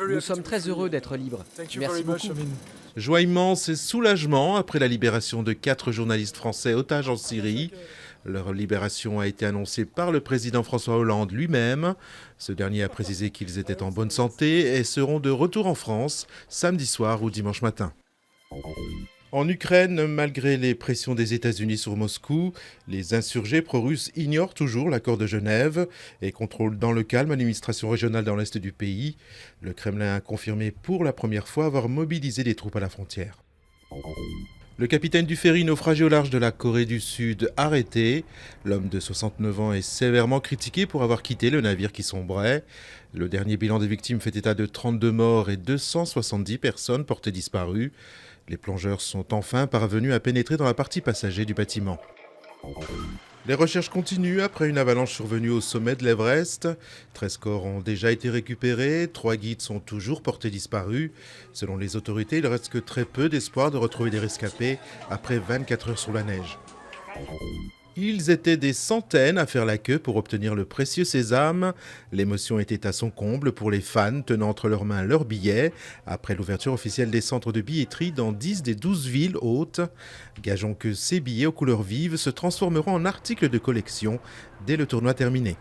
Nous sommes très heureux d'être libres. Merci beaucoup. Joie immense et soulagement après la libération de 4 journalistes français otages en Syrie. Leur libération a été annoncée par le président François Hollande lui-même. Ce dernier a précisé qu'ils étaient en bonne santé et seront de retour en France samedi soir ou dimanche matin. En Ukraine, malgré les pressions des États-Unis sur Moscou, les insurgés pro-russes ignorent toujours l'accord de Genève et contrôlent dans le calme l'administration régionale dans l'est du pays. Le Kremlin a confirmé pour la première fois avoir mobilisé des troupes à la frontière. Le capitaine du ferry naufragé au large de la Corée du Sud arrêté. L'homme de 69 ans est sévèrement critiqué pour avoir quitté le navire qui sombrait. Le dernier bilan des victimes fait état de 32 morts et 270 personnes portées disparues. Les plongeurs sont enfin parvenus à pénétrer dans la partie passager du bâtiment. Les recherches continuent après une avalanche survenue au sommet de l'Everest. 13 corps ont déjà été récupérés, 3 guides sont toujours portés disparus. Selon les autorités, il ne reste que très peu d'espoir de retrouver des rescapés après 24 heures sous la neige. Ils étaient des centaines à faire la queue pour obtenir le précieux sésame. L'émotion était à son comble pour les fans tenant entre leurs mains leurs billets après l'ouverture officielle des centres de billetterie dans 10 des 12 villes hôtes. Gageons que ces billets aux couleurs vives se transformeront en articles de collection dès le tournoi terminé.